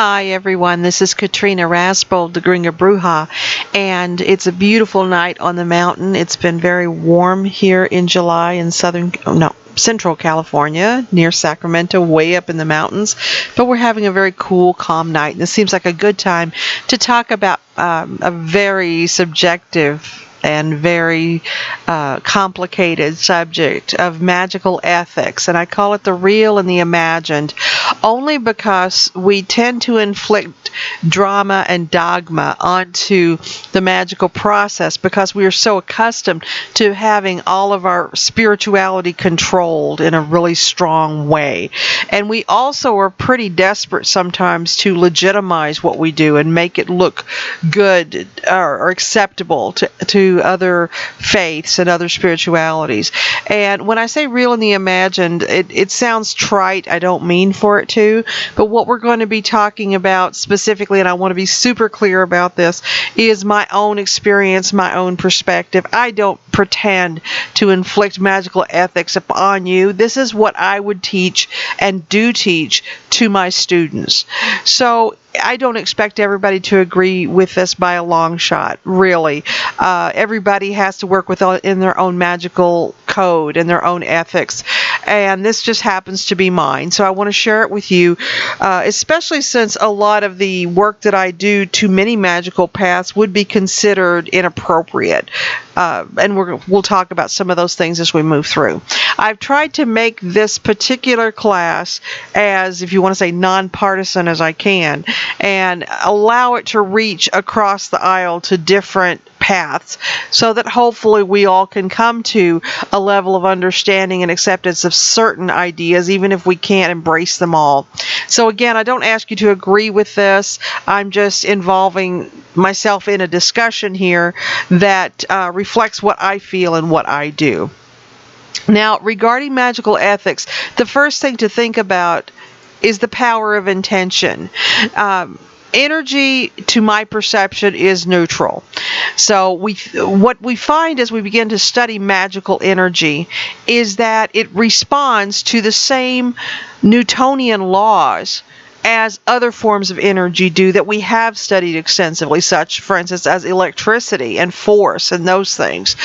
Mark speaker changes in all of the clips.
Speaker 1: Hi everyone, this is Katrina Raspold, the Gringa Bruja, and it's a beautiful night on the mountain. It's been very warm here in July in Central California, near Sacramento, way up in the mountains, but we're having a very cool, calm night, and this seems like a good time to talk about a very subjective and very complicated subject of magical ethics, and I call it the real and the imagined, only because we tend to inflict drama and dogma onto the magical process because we are so accustomed to having all of our spirituality controlled in a really strong way. And we also are pretty desperate sometimes to legitimize what we do and make it look good or acceptable to other faiths and other spiritualities. And when I say real and the imagined, it sounds trite. I don't mean for it to, but what we're going to be talking about specifically, and I want to be super clear about this, is my own experience, my own perspective. I don't pretend to inflict magical ethics upon you. This is what I would teach and do teach to my students. So I don't expect everybody to agree with this by a long shot, really. Everybody has to work in their own magical code and their own ethics, and this just happens to be mine. So I want to share it with you, especially since a lot of the work that I do to many magical paths would be considered inappropriate. And we'll talk about some of those things as we move through. I've tried to make this particular class as, if you want to say, nonpartisan as I can, and allow it to reach across the aisle to different paths so that hopefully we all can come to a level of understanding and acceptance of certain ideas, even if we can't embrace them all. So again, I don't ask you to agree with this. I'm just involving myself in a discussion here that reflects what I feel and what I do. Now, regarding magical ethics, the first thing to think about is the power of intention. Energy, to my perception, is neutral. So what we find as we begin to study magical energy is that it responds to the same Newtonian laws as other forms of energy do that we have studied extensively, such, for instance, as electricity and force and those things.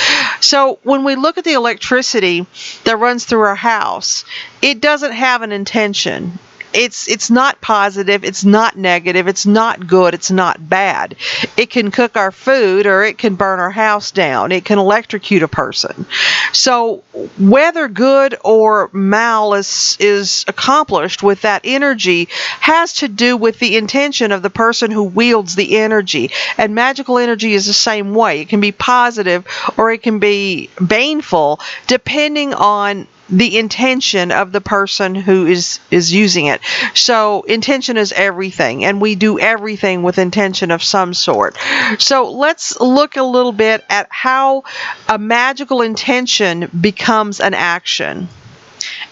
Speaker 1: So when we look at the electricity that runs through our house, it doesn't have an intention. It's not positive, it's not negative, it's not good, it's not bad. It can cook our food or it can burn our house down. It can electrocute a person. So whether good or malice is accomplished with that energy has to do with the intention of the person who wields the energy. And magical energy is the same way. It can be positive or it can be baneful depending on the intention of the person who is using it. So intention is everything, and we do everything with intention of some sort. So let's look a little bit at how a magical intention becomes an action.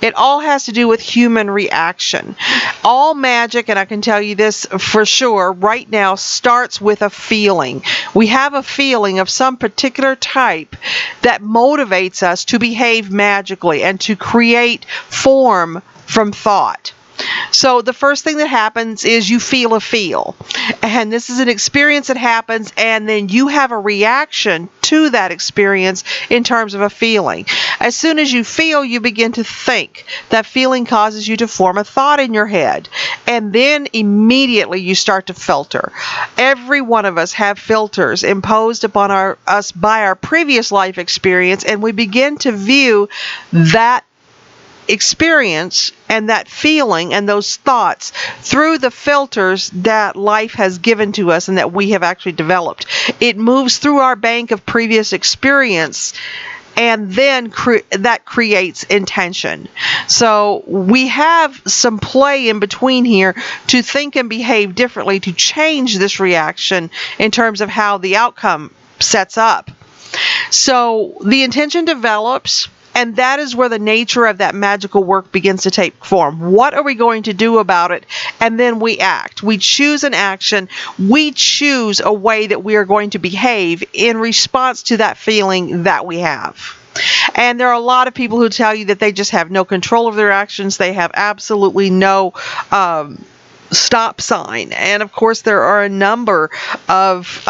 Speaker 1: It all has to do with human reaction. All magic, and I can tell you this for sure right now, starts with a feeling. We have a feeling of some particular type that motivates us to behave magically and to create form from thought. So the first thing that happens is you feel a feel. And this is an experience that happens, and then you have a reaction to that experience in terms of a feeling. As soon as you feel, you begin to think. That feeling causes you to form a thought in your head. And then immediately you start to filter. Every one of us have filters imposed upon us by our previous life experience, and we begin to view that experience and that feeling and those thoughts through the filters that life has given to us and that we have actually developed. It moves through our bank of previous experience, and then that creates intention. So we have some play in between here to think and behave differently to change this reaction in terms of how the outcome sets up. So the intention develops, and that is where the nature of that magical work begins to take form. What are we going to do about it? And then we act. We choose an action. We choose a way that we are going to behave in response to that feeling that we have. And there are a lot of people who tell you that they just have no control of their actions. They have absolutely no stop sign. And of course, there are a number of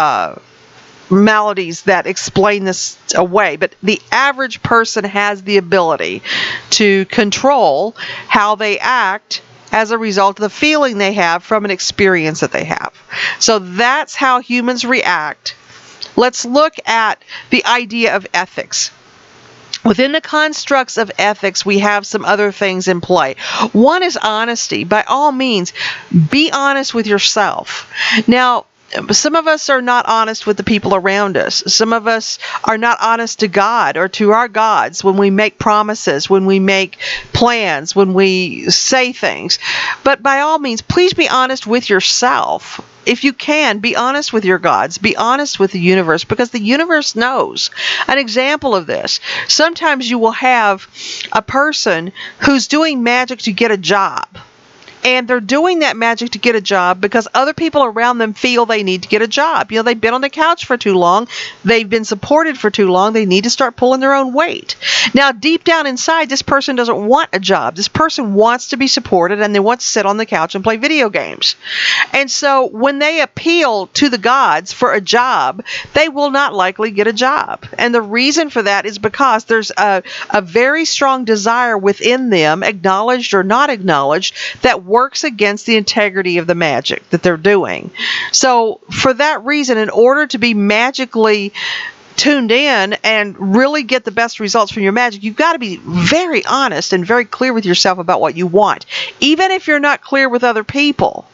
Speaker 1: maladies that explain this away, but the average person has the ability to control how they act as a result of the feeling they have from an experience that they have. So that's how humans react. Let's look at the idea of ethics. Within the constructs of ethics, we have some other things in play. One is honesty. By all means, be honest with yourself. Now, some of us are not honest with the people around us. Some of us are not honest to God or to our gods when we make promises, when we make plans, when we say things. But by all means, please be honest with yourself. If you can, be honest with your gods. Be honest with the universe, because the universe knows. An example of this, sometimes you will have a person who's doing magic to get a job. And they're doing that magic to get a job because other people around them feel they need to get a job. You know, they've been on the couch for too long. They've been supported for too long. They need to start pulling their own weight. Now, deep down inside, this person doesn't want a job. This person wants to be supported, and they want to sit on the couch and play video games. And so when they appeal to the gods for a job, they will not likely get a job. And the reason for that is because there's a very strong desire within them, acknowledged or not acknowledged, that works against the integrity of the magic that they're doing. So for that reason, in order to be magically tuned in and really get the best results from your magic, you've got to be very honest and very clear with yourself about what you want. Even if you're not clear with other people,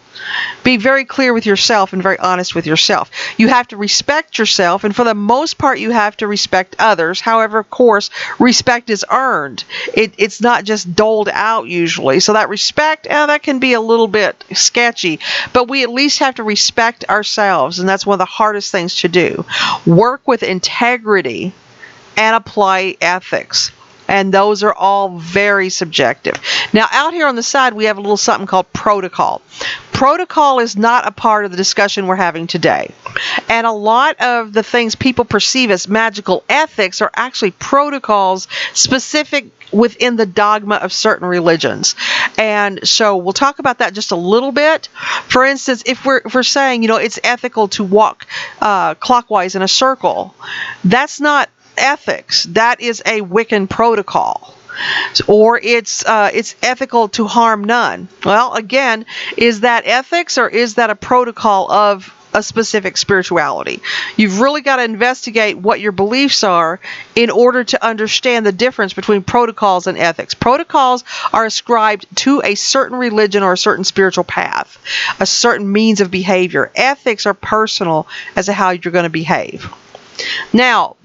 Speaker 1: be very clear with yourself and very honest with yourself. You have to respect yourself, and for the most part, you have to respect others. However, of course, respect is earned. It's not just doled out usually. So that respect, that can be a little bit sketchy, but we at least have to respect ourselves, and that's one of the hardest things to do. Work with integrity and apply ethics. And those are all very subjective. Now, out here on the side, we have a little something called protocol. Protocol is not a part of the discussion we're having today. And a lot of the things people perceive as magical ethics are actually protocols specific within the dogma of certain religions. And so we'll talk about that just a little bit. For instance, if we're saying, it's ethical to walk clockwise in a circle, that's not ethics. That is a Wiccan protocol. Or it's ethical to harm none. Well, again, is that ethics or is that a protocol of a specific spirituality? You've really got to investigate what your beliefs are in order to understand the difference between protocols and ethics. Protocols are ascribed to a certain religion or a certain spiritual path, a certain means of behavior. Ethics are personal as to how you're going to behave. Now,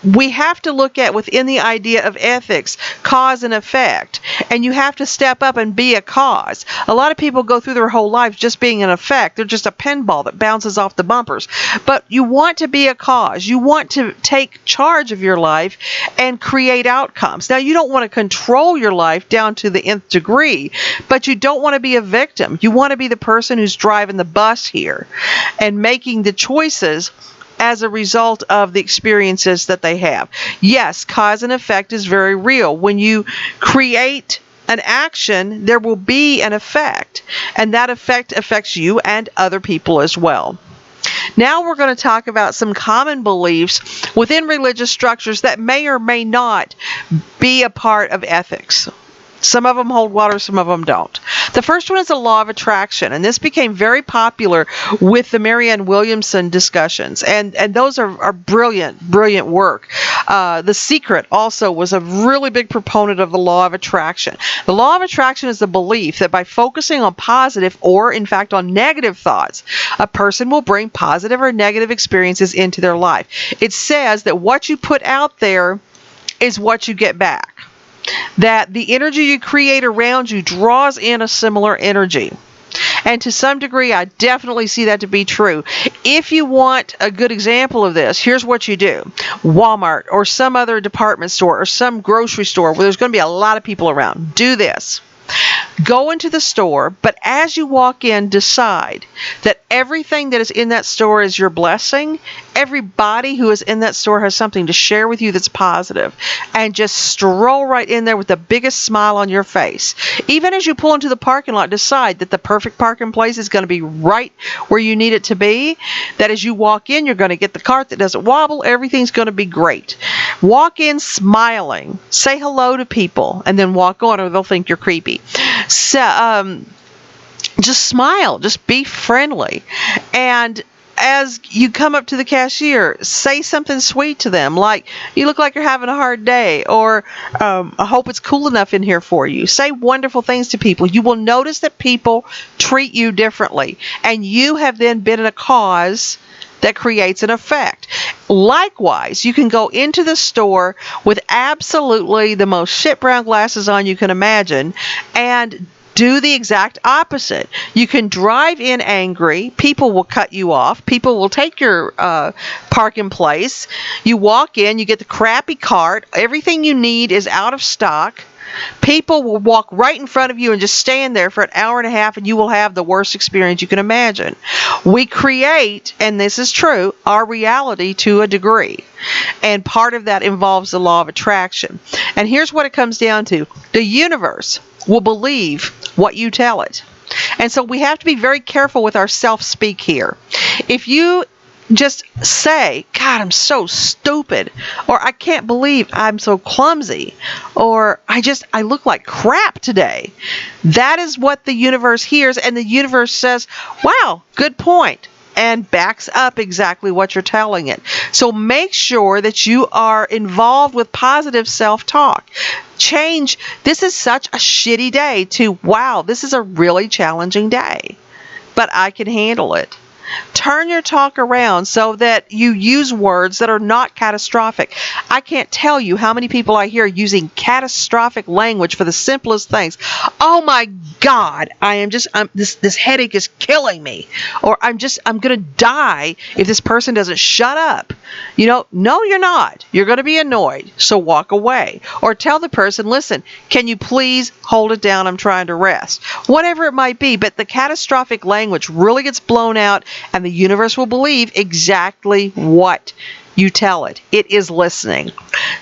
Speaker 1: we have to look at, within the idea of ethics, cause and effect. And you have to step up and be a cause. A lot of people go through their whole life just being an effect. They're just a pinball that bounces off the bumpers. But you want to be a cause. You want to take charge of your life and create outcomes. Now, you don't want to control your life down to the nth degree, but you don't want to be a victim. You want to be the person who's driving the bus here and making the choices as a result of the experiences that they have. Yes, cause and effect is very real. When you create an action, there will be an effect, and that effect affects you and other people as well. Now we're going to talk about some common beliefs within religious structures that may or may not be a part of ethics. Some of them hold water, some of them don't. The first one is the law of attraction, and this became very popular with the Marianne Williamson discussions, and those are brilliant work. The Secret also was a really big proponent of the law of attraction. The law of attraction is the belief that by focusing on positive or, in fact, on negative thoughts, a person will bring positive or negative experiences into their life. It says that what you put out there is what you get back. That the energy you create around you draws in a similar energy. And to some degree, I definitely see that to be true. If you want a good example of this, here's what you do. Walmart or some other department store or some grocery store where there's going to be a lot of people around. Do this. Go into the store, but as you walk in, decide that everything that is in that store is your blessing. Everybody who is in that store has something to share with you that's positive. And just stroll right in there with the biggest smile on your face. Even as you pull into the parking lot, decide that the perfect parking place is going to be right where you need it to be. That as you walk in, you're going to get the cart that doesn't wobble. Everything's going to be great. Walk in smiling. Say hello to people and then walk on, or they'll think you're creepy. So, just smile. Just be friendly. And as you come up to the cashier, say something sweet to them, like, you look like you're having a hard day, or I hope it's cool enough in here for you. Say wonderful things to people. You will notice that people treat you differently, and you have then been in a cause that creates an effect. Likewise, you can go into the store with absolutely the most shit brown glasses on you can imagine, and do the exact opposite. You can drive in angry. People will cut you off. People will take your parking place. You walk in, you get the crappy cart. Everything you need is out of stock. People will walk right in front of you and just stand there for an hour and a half, and you will have the worst experience you can imagine. We create, and this is true, our reality to a degree. And part of that involves the law of attraction. And here's what it comes down to. The universe will believe what you tell it. And so we have to be very careful with our self-speak here. If you just say, God, I'm so stupid, or I can't believe I'm so clumsy, or I look like crap today. That is what the universe hears, and the universe says, wow, good point, and backs up exactly what you're telling it. So make sure that you are involved with positive self-talk. Change, this is such a shitty day, to, wow, this is a really challenging day, but I can handle it. Turn your talk around so that you use words that are not catastrophic. I can't tell you how many people I hear using catastrophic language for the simplest things. Oh my God, this headache is killing me. Or I'm going to die if this person doesn't shut up. No, you're not. You're going to be annoyed, so walk away. Or tell the person, listen, can you please hold it down? I'm trying to rest. Whatever it might be, but the catastrophic language really gets blown out, and the universe will believe exactly what you tell it. It is listening.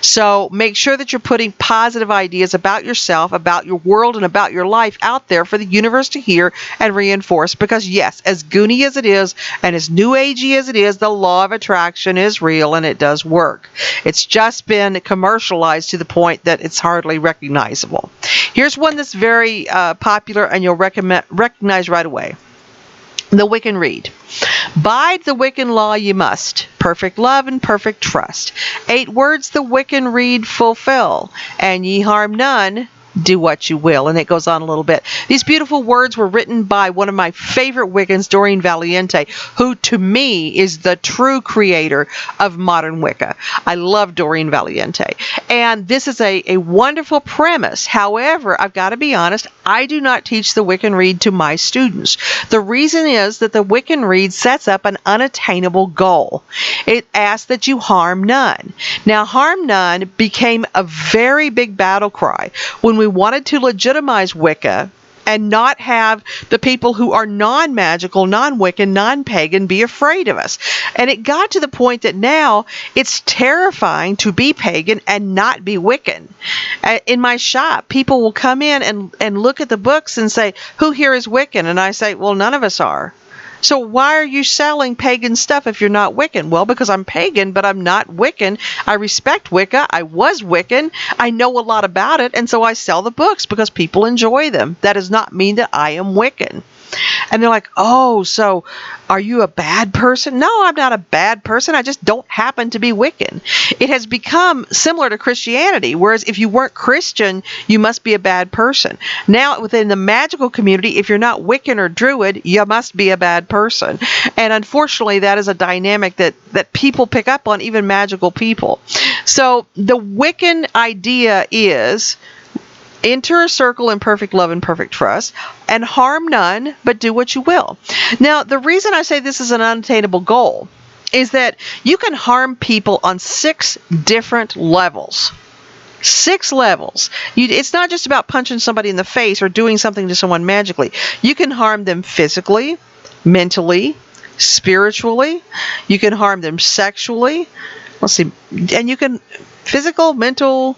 Speaker 1: So make sure that you're putting positive ideas about yourself, about your world, and about your life out there for the universe to hear and reinforce. Because yes, as goony as it is, and as new agey as it is, the law of attraction is real and it does work. It's just been commercialized to the point that it's hardly recognizable. Here's one that's very popular and you'll recognize right away. The Wiccan Rede. Bide the Wiccan law ye must, perfect love and perfect trust. 8 words the Wiccan Rede fulfill, and ye harm none, do what you will. And it goes on a little bit. These beautiful words were written by one of my favorite Wiccans, Doreen Valiente, who to me is the true creator of modern Wicca. I love Doreen Valiente. And this is a wonderful premise. However, I've got to be honest, I do not teach the Wiccan Rede to my students. The reason is that the Wiccan Rede sets up an unattainable goal. It asks that you harm none. Now, harm none became a very big battle cry when we wanted to legitimize Wicca and not have the people who are non-magical, non-Wiccan, non-pagan be afraid of us. And it got to the point that now it's terrifying to be pagan and not be Wiccan. In my shop, people will come in and look at the books and say, who here is Wiccan? And I say, well, none of us are. So why are you selling pagan stuff if you're not Wiccan? Well, because I'm pagan, but I'm not Wiccan. I respect Wicca. I was Wiccan. I know a lot about it, and so I sell the books because people enjoy them. That does not mean that I am Wiccan. And they're like, oh, so are you a bad person? No, I'm not a bad person. I just don't happen to be Wiccan. It has become similar to Christianity, whereas if you weren't Christian, you must be a bad person. Now, within the magical community, if you're not Wiccan or Druid, you must be a bad person. And unfortunately, that is a dynamic that people pick up on, even magical people. So the Wiccan idea is enter a circle in perfect love and perfect trust, and harm none, but do what you will. Now, the reason I say this is an unattainable goal is that you can harm people on 6 different levels. 6 levels. It's not just about punching somebody in the face or doing something to someone magically. You can harm them physically, mentally, spiritually. You can harm them sexually. Let's see. And you can physical, mental,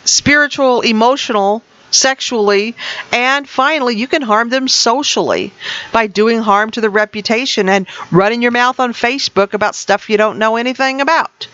Speaker 1: spiritual, emotional, sexually, and finally you can harm them socially by doing harm to their reputation and running your mouth on Facebook about stuff you don't know anything about.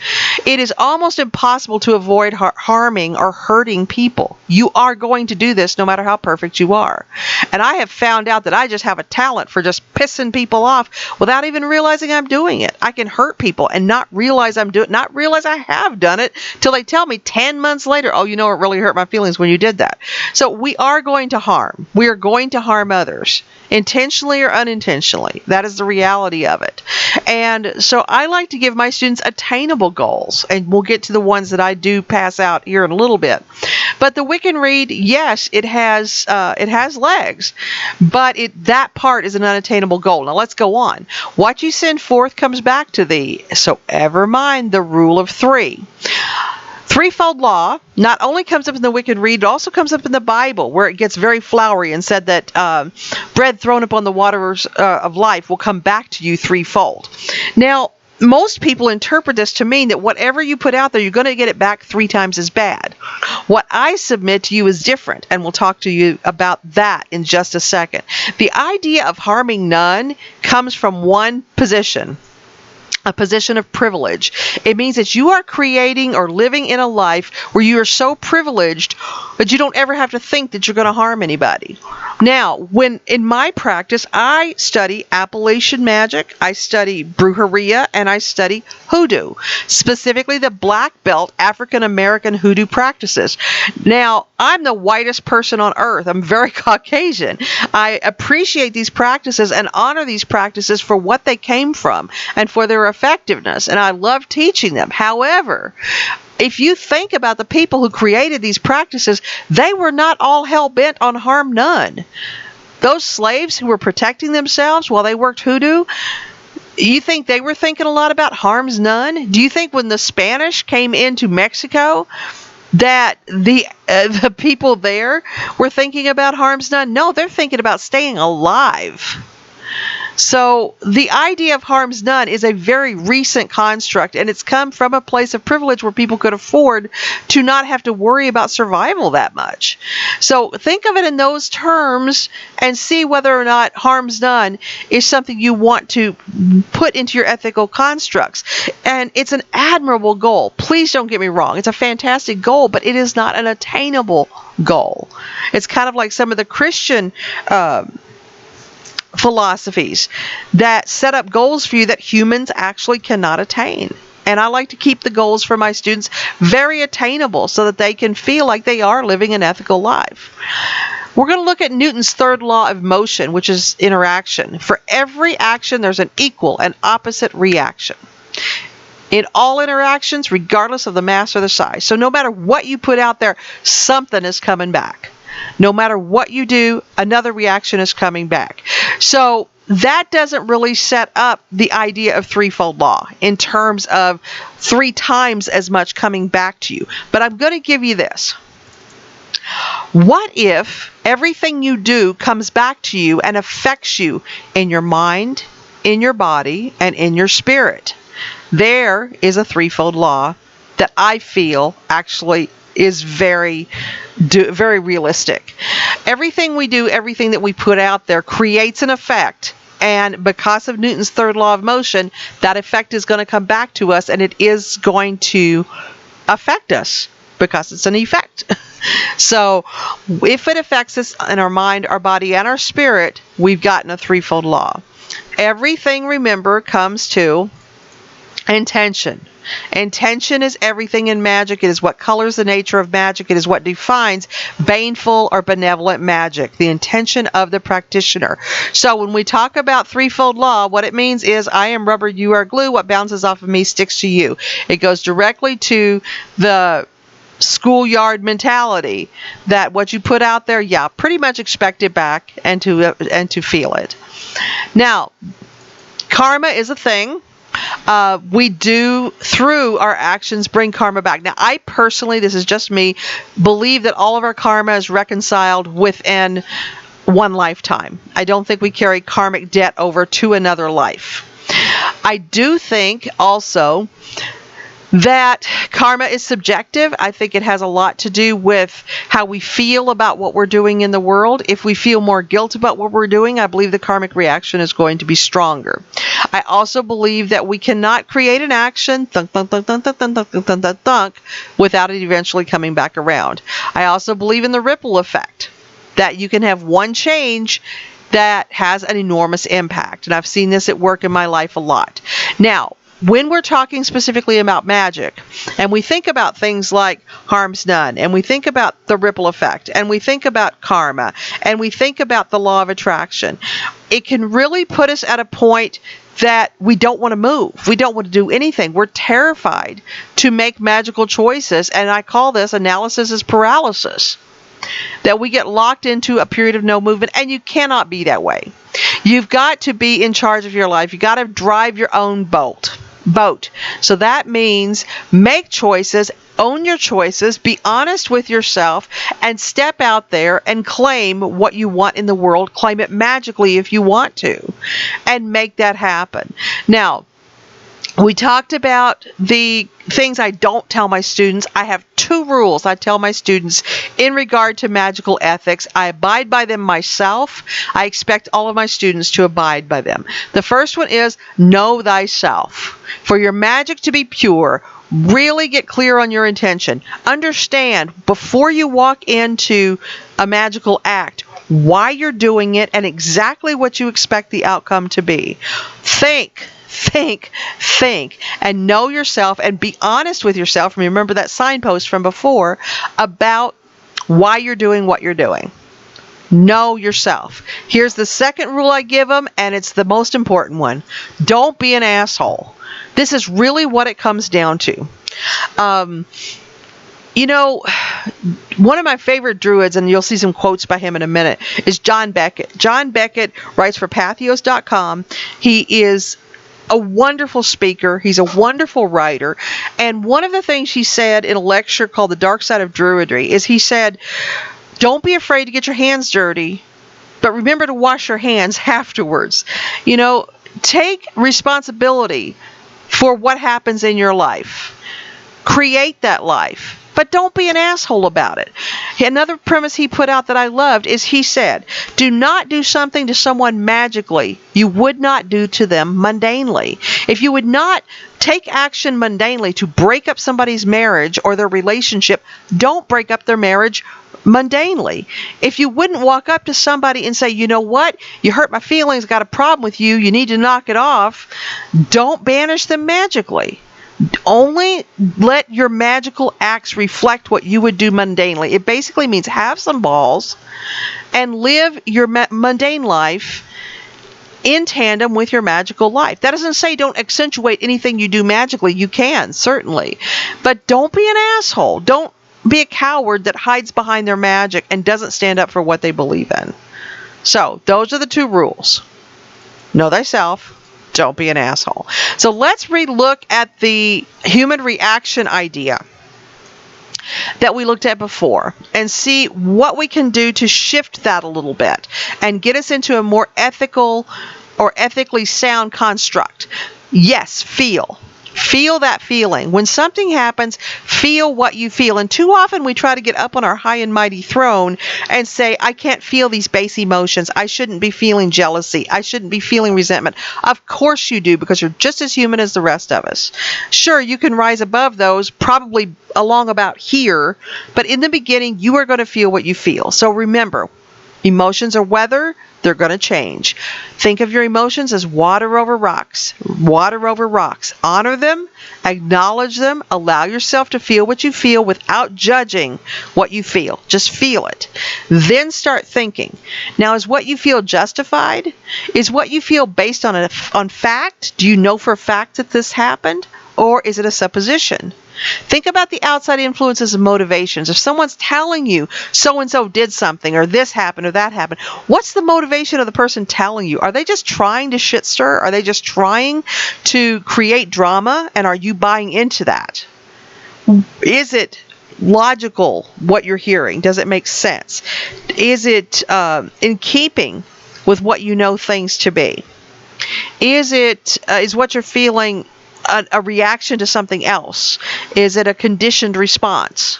Speaker 1: It is almost impossible to avoid harming or hurting people. You are going to do this no matter how perfect you are. And I have found out that I just have a talent for just pissing people off without even realizing I'm doing it. I can hurt people and not realize not realize I have done it till they tell me 10 months later, oh, you know, it really hurt my feelings when you did that. So we are going to harm. We are going to harm others, intentionally or unintentionally. That is the reality of it. And so I like to give my students attainable goals, and we'll get to the ones that I do pass out here in a little bit. But the Wiccan Read, yes, it has legs, but that part is an unattainable goal. Now let's go on. What you send forth comes back to thee. So ever mind the rule of 3. Threefold law not only comes up in the Wiccan Read, it also comes up in the Bible, where it gets very flowery and said that bread thrown upon the waters of life will come back to you threefold. Now, most people interpret this to mean that whatever you put out there, you're going to get it back 3 times as bad. What I submit to you is different, and we'll talk to you about that in just a second. The idea of harming none comes from one position. A position of privilege. It means that you are creating or living in a life where you are so privileged that you don't ever have to think that you're going to harm anybody. Now, when in my practice, I study Appalachian magic, I study brujeria, and I study hoodoo, specifically the black belt African American hoodoo practices. Now, I'm the whitest person on earth. I'm very Caucasian. I appreciate these practices and honor these practices for what they came from and for their effectiveness, and I love teaching them. However, if you think about the people who created these practices, they were not all hell-bent on harm none. Those slaves who were protecting themselves while they worked hoodoo, you think they were thinking a lot about harms none? Do you think when the Spanish came into Mexico that the people there were thinking about harms none? No, they're thinking about staying alive. So the idea of harms none is a very recent construct, and it's come from a place of privilege where people could afford to not have to worry about survival that much. So think of it in those terms and see whether or not harms none is something you want to put into your ethical constructs. And it's an admirable goal. Please don't get me wrong. It's a fantastic goal, but it is not an attainable goal. It's kind of like some of the Christian philosophies that set up goals for you that humans actually cannot attain. And I like to keep the goals for my students very attainable so that they can feel like they are living an ethical life. We're going to look at Newton's third law of motion, which is interaction. For every action, there's an equal and opposite reaction. In all interactions, regardless of the mass or the size. So no matter what you put out there, something is coming back. No matter what you do, another reaction is coming back. So that doesn't really set up the idea of threefold law in terms of 3 times as much coming back to you. But I'm going to give you this. What if everything you do comes back to you and affects you in your mind, in your body, and in your spirit? There is a threefold law that I feel actually is very realistic. Everything we do, everything that we put out there creates an effect. And because of Newton's third law of motion, that effect is going to come back to us, and it is going to affect us because it's an effect. So if it affects us in our mind, our body, and our spirit, we've gotten a threefold law. Everything, remember, comes to intention. Intention is everything in magic. It is what colors the nature of magic. It is what defines baneful or benevolent magic, the intention of the practitioner. So when we talk about threefold law, what it means is I am rubber, you are glue. What bounces off of me sticks to you. It goes directly to the schoolyard mentality that what you put out there, yeah, pretty much expect it back and to feel it. Now, karma is a thing. We do, through our actions, bring karma back. Now, I personally, this is just me, believe that all of our karma is reconciled within one lifetime. I don't think we carry karmic debt over to another life. I do think also that karma is subjective. I think it has a lot to do with how we feel about what we're doing in the world. If we feel more guilt about what we're doing, I believe the karmic reaction is going to be stronger. I also believe that we cannot create an action thunk, thunk, thunk, thunk, thunk, thunk, thunk, thunk, thunk, thunk, without it eventually coming back around. I also believe in the ripple effect, that you can have one change that has an enormous impact. And I've seen this at work in my life a lot. Now, when we're talking specifically about magic, and we think about things like harm's none, and we think about the ripple effect, and we think about karma, and we think about the law of attraction, it can really put us at a point that we don't want to move. We don't want to do anything. We're terrified to make magical choices, and I call this analysis as paralysis. That we get locked into a period of no movement, and you cannot be that way. You've got to be in charge of your life. You've got to drive your own boat. So that means make choices, own your choices, be honest with yourself, and step out there and claim what you want in the world. Claim it magically if you want to, and make that happen. Now, we talked about the things I don't tell my students. I have 2 rules I tell my students in regard to magical ethics. I abide by them myself. I expect all of my students to abide by them. The first one is know thyself. For your magic to be pure, really get clear on your intention. Understand before you walk into a magical act why you're doing it and exactly what you expect the outcome to be. Think, and know yourself, and be honest with yourself. Remember that signpost from before about why you're doing what you're doing. Know yourself. Here's the second rule I give them, and it's the most important one. Don't be an asshole. This is really what it comes down to. You know, one of my favorite druids, and you'll see some quotes by him in a minute, is John Beckett. John Beckett writes for Pathos.com. He is a wonderful speaker. He's a wonderful writer. And one of the things he said in a lecture called The Dark Side of Druidry is he said, don't be afraid to get your hands dirty, but remember to wash your hands afterwards. You know, take responsibility for what happens in your life. Create that life. But don't be an asshole about it. Another premise he put out that I loved is he said, do not do something to someone magically you would not do to them mundanely. If you would not take action mundanely to break up somebody's marriage or their relationship, don't break up their marriage mundanely. If you wouldn't walk up to somebody and say, you know what, you hurt my feelings, got a problem with you, you need to knock it off, don't banish them magically. Only let your magical acts reflect what you would do mundanely. It basically means have some balls and live your mundane life in tandem with your magical life. That doesn't say don't accentuate anything you do magically. You can, certainly. But don't be an asshole. Don't be a coward that hides behind their magic and doesn't stand up for what they believe in. So, those are the 2 rules. Know thyself. Don't be an asshole. So let's relook at the human reaction idea that we looked at before and see what we can do to shift that a little bit and get us into a more ethical or ethically sound construct. Yes, feel. Feel that feeling. When something happens, feel what you feel. And too often we try to get up on our high and mighty throne and say, I can't feel these base emotions. I shouldn't be feeling jealousy. I shouldn't be feeling resentment. Of course you do, because you're just as human as the rest of us. Sure, you can rise above those, probably along about here, but in the beginning, you are going to feel what you feel. So remember, emotions are weather. They're going to change. Think of your emotions as water over rocks. Water over rocks. Honor them. Acknowledge them. Allow yourself to feel what you feel without judging what you feel. Just feel it. Then start thinking. Now, is what you feel justified? Is what you feel based on fact? Do you know for a fact that this happened? Or is it a supposition? Think about the outside influences and motivations. If someone's telling you so-and-so did something or this happened or that happened, what's the motivation of the person telling you? Are they just trying to shit stir? Are they just trying to create drama? And are you buying into that? Is it logical what you're hearing? Does it make sense? Is it in keeping with what you know things to be? Is what you're feeling a reaction to something else? Is it a conditioned response?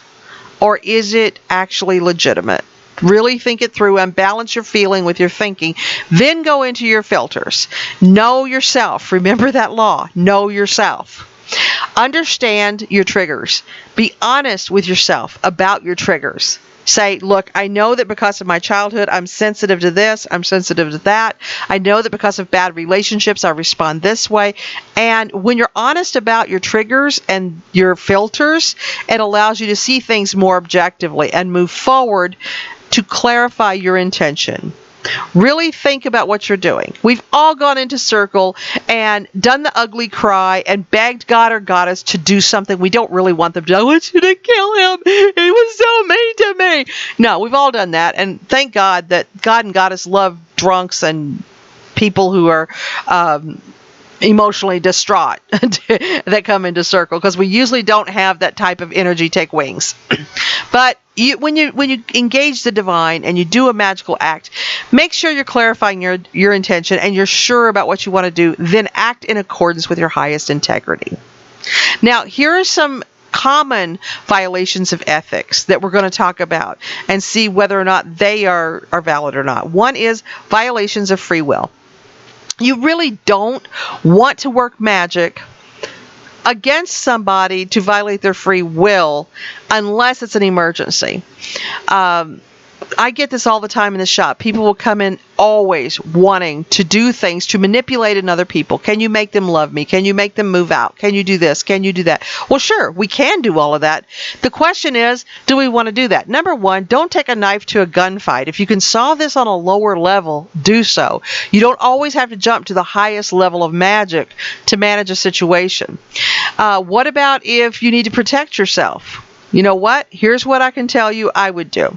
Speaker 1: Or is it actually legitimate? Really think it through and balance your feeling with your thinking. Then go into your filters. Know yourself. Remember that law. Know yourself. Understand your triggers. Be honest with yourself about your triggers. Say, look, I know that because of my childhood, I'm sensitive to this, I'm sensitive to that. I know that because of bad relationships, I respond this way. And when you're honest about your triggers and your filters, it allows you to see things more objectively and move forward to clarify your intention. Really think about what you're doing. We've all gone into circle and done the ugly cry and begged God or Goddess to do something we don't really want them to do. I want you to kill him. He was so mean to me. No, we've all done that. And thank God that God and Goddess love drunks and people who are emotionally distraught that come into circle, because we usually don't have that type of energy take wings. But when you engage the divine and you do a magical act, make sure you're clarifying your intention and you're sure about what you want to do. Then act in accordance with your highest integrity. Now, here are some common violations of ethics that we're going to talk about and see whether or not they are valid or not. One is violations of free will. You really don't want to work magic against somebody to violate their free will unless it's an emergency. I get this all the time in the shop. People will come in always wanting to do things to manipulate another people. Can you make them love me? Can you make them move out? Can you do this? Can you do that? Well, sure, we can do all of that. The question is, do we want to do that? Number one, don't take a knife to a gunfight. If you can solve this on a lower level, do so. You don't always have to jump to the highest level of magic to manage a situation. What about if you need to protect yourself? You know what? Here's what I can tell you I would do.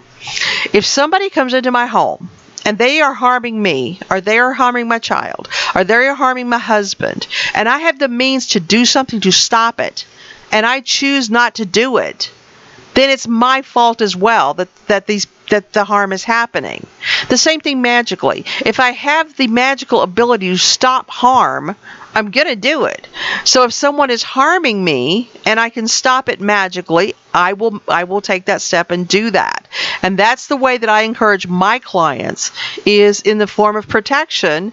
Speaker 1: If somebody comes into my home and they are harming me, or they are harming my child, or they are harming my husband, and I have the means to do something to stop it, and I choose not to do it, then it's my fault as well that the harm is happening. The same thing magically. If I have the magical ability to stop harm, I'm going to do it. So if someone is harming me and I can stop it magically, I will take that step and do that. And that's the way that I encourage my clients, is in the form of protection.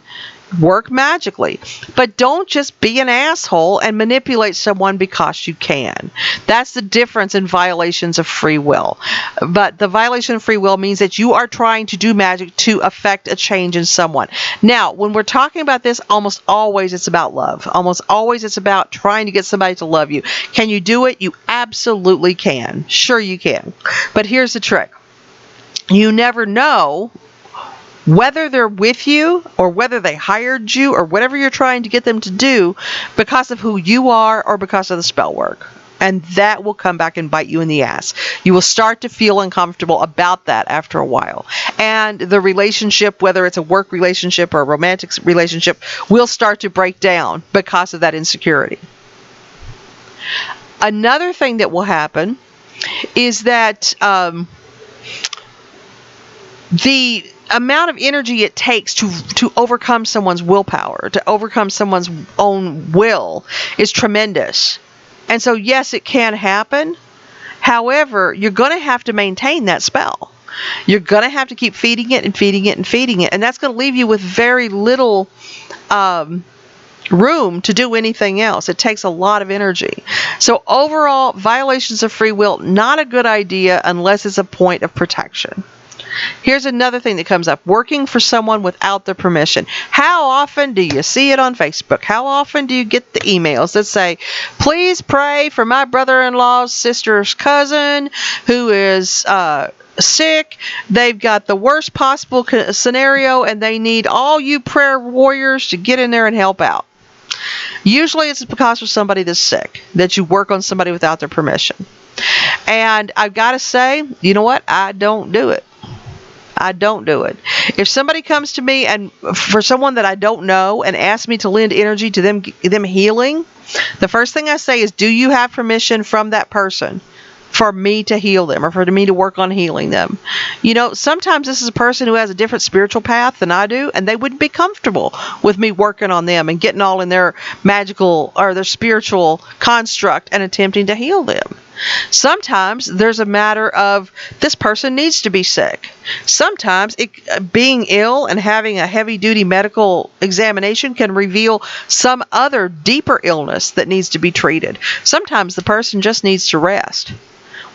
Speaker 1: Work magically. But don't just be an asshole and manipulate someone because you can. That's the difference in violations of free will. But the violation of free will means that you are trying to do magic to affect a change in someone. Now, when we're talking about this, almost always it's about love. Almost always it's about trying to get somebody to love you. Can you do it? You absolutely can. Sure you can. But here's the trick. You never know whether they're with you or whether they hired you or whatever you're trying to get them to do because of who you are or because of the spell work. And that will come back and bite you in the ass. You will start to feel uncomfortable about that after a while. And the relationship, whether it's a work relationship or a romantic relationship, will start to break down because of that insecurity. Another thing that will happen is that the amount of energy it takes to overcome someone's willpower, to overcome someone's own will, is tremendous. And so, yes, it can happen. However, you're going to have to maintain that spell. You're going to have to keep feeding it and feeding it and feeding it. And that's going to leave you with very little room to do anything else. It takes a lot of energy. So overall, violations of free will, not a good idea unless it's a point of protection. Here's another thing that comes up. Working for someone without their permission. How often do you see it on Facebook? How often do you get the emails that say, please pray for my brother-in-law's sister's cousin who is sick. They've got the worst possible scenario and they need all you prayer warriors to get in there and help out. Usually it's because of somebody that's sick, that you work on somebody without their permission. And I've got to say, you know what? I don't do it. I don't do it. If somebody comes to me and for someone that I don't know and asks me to lend energy to them healing, the first thing I say is, do you have permission from that person for me to heal them or for me to work on healing them? Sometimes this is a person who has a different spiritual path than I do, and they wouldn't be comfortable with me working on them and getting all in their magical or their spiritual construct and attempting to heal them. Sometimes there's a matter of this person needs to be sick. Sometimes being ill and having a heavy-duty medical examination can reveal some other deeper illness that needs to be treated. Sometimes the person just needs to rest.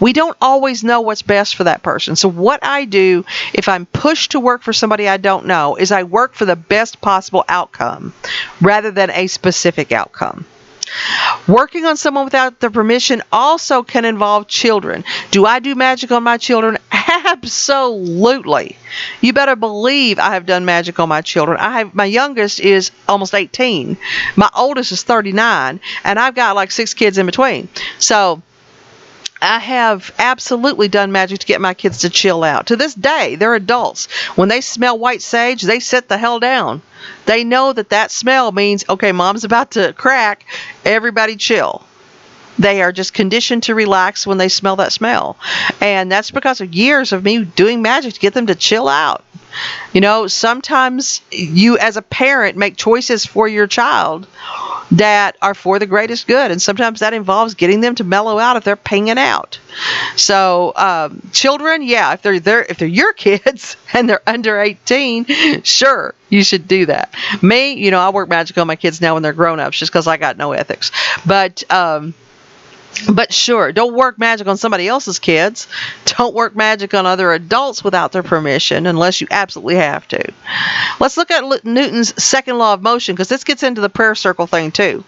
Speaker 1: We don't always know what's best for that person. So what I do if I'm pushed to work for somebody I don't know is I work for the best possible outcome rather than a specific outcome. Working on someone without their permission also can involve children. Do I do magic on my children? Absolutely. You better believe I have done magic on my children. My youngest is almost 18. My oldest is 39, and I've got like 6 kids in between. So I have absolutely done magic to get my kids to chill out. To this day, they're adults. When they smell white sage, they sit the hell down. They know that smell means, okay, mom's about to crack, everybody chill. They are just conditioned to relax when they smell that smell. And that's because of years of me doing magic to get them to chill out. Sometimes you as a parent make choices for your child that are for the greatest good. And sometimes that involves getting them to mellow out if they're pinging out. So children, yeah, if they're your kids and they're under 18, sure, you should do that. Me, I work magic on my kids now when they're grown-ups just because I got no ethics. But sure, don't work magic on somebody else's kids. Don't work magic on other adults without their permission unless you absolutely have to. Let's look at Newton's second law of motion, because this gets into the prayer circle thing too.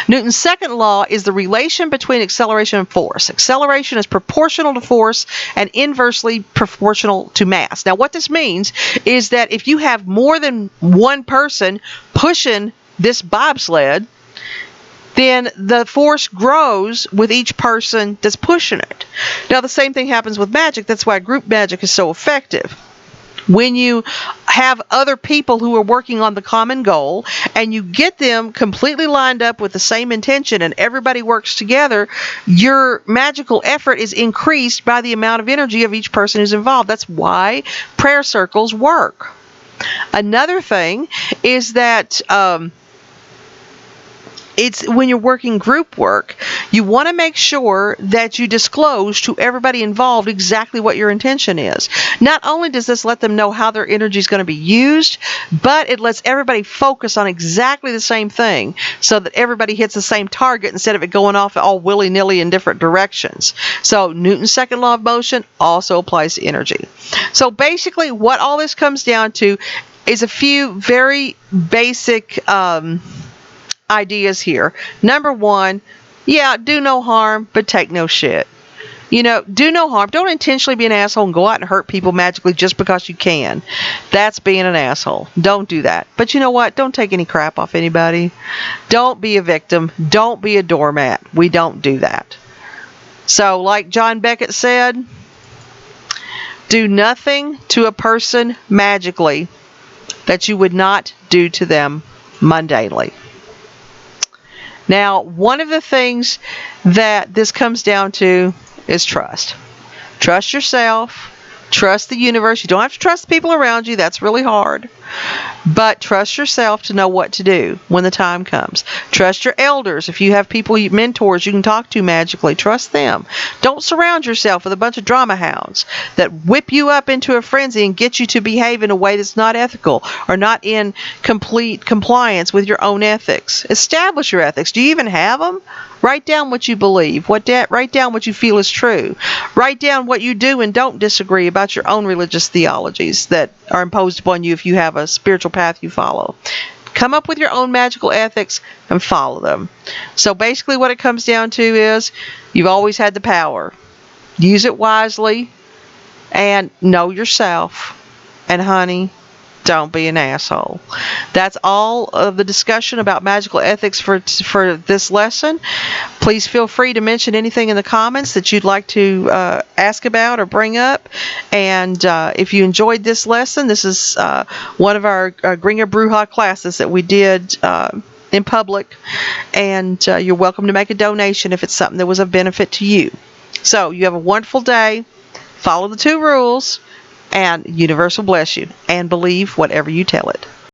Speaker 1: Newton's second law is the relation between acceleration and force. Acceleration is proportional to force and inversely proportional to mass. Now what this means is that if you have more than one person pushing this bobsled, then the force grows with each person that's pushing it. Now, the same thing happens with magic. That's why group magic is so effective. When you have other people who are working on the common goal and you get them completely lined up with the same intention and everybody works together, your magical effort is increased by the amount of energy of each person who's involved. That's why prayer circles work. Another thing is that it's when you're working group work, you want to make sure that you disclose to everybody involved exactly what your intention is. Not only does this let them know how their energy is going to be used, but it lets everybody focus on exactly the same thing so that everybody hits the same target instead of it going off all willy-nilly in different directions. So Newton's second law of motion also applies to energy. So basically what all this comes down to is a few very basic ideas here. Number one, do no harm, but take no shit. Do no harm. Don't intentionally be an asshole and go out and hurt people magically just because you can. That's being an asshole. Don't do that. But you know what? Don't take any crap off anybody. Don't be a victim. Don't be a doormat. We don't do that. So, like John Beckett said, do nothing to a person magically that you would not do to them mundanely. Now, one of the things that this comes down to is trust. Trust yourself. Trust the universe. You don't have to trust the people around you. That's really hard. But trust yourself to know what to do when the time comes. Trust your elders. If you have people, mentors you can talk to magically, trust them. Don't surround yourself with a bunch of drama hounds that whip you up into a frenzy and get you to behave in a way that's not ethical or not in complete compliance with your own ethics. Establish your ethics. Do you even have them? Write down what you believe. Write down what you feel is true. Write down what you do and don't disagree about your own religious theologies that are imposed upon you if you have a spiritual path you follow. Come up with your own magical ethics and follow them. So basically what it comes down to is you've always had the power. Use it wisely and know yourself. And honey, Don't be an asshole. That's all of the discussion about magical ethics for this lesson. Please feel free to mention anything in the comments that you'd like to ask about or bring up. And if you enjoyed this lesson, this is one of our Gringer Bruja classes that we did in public. And you're welcome to make a donation if it's something that was of benefit to you. So you have a wonderful day. Follow the 2 rules. And universe will bless you. And believe whatever you tell it.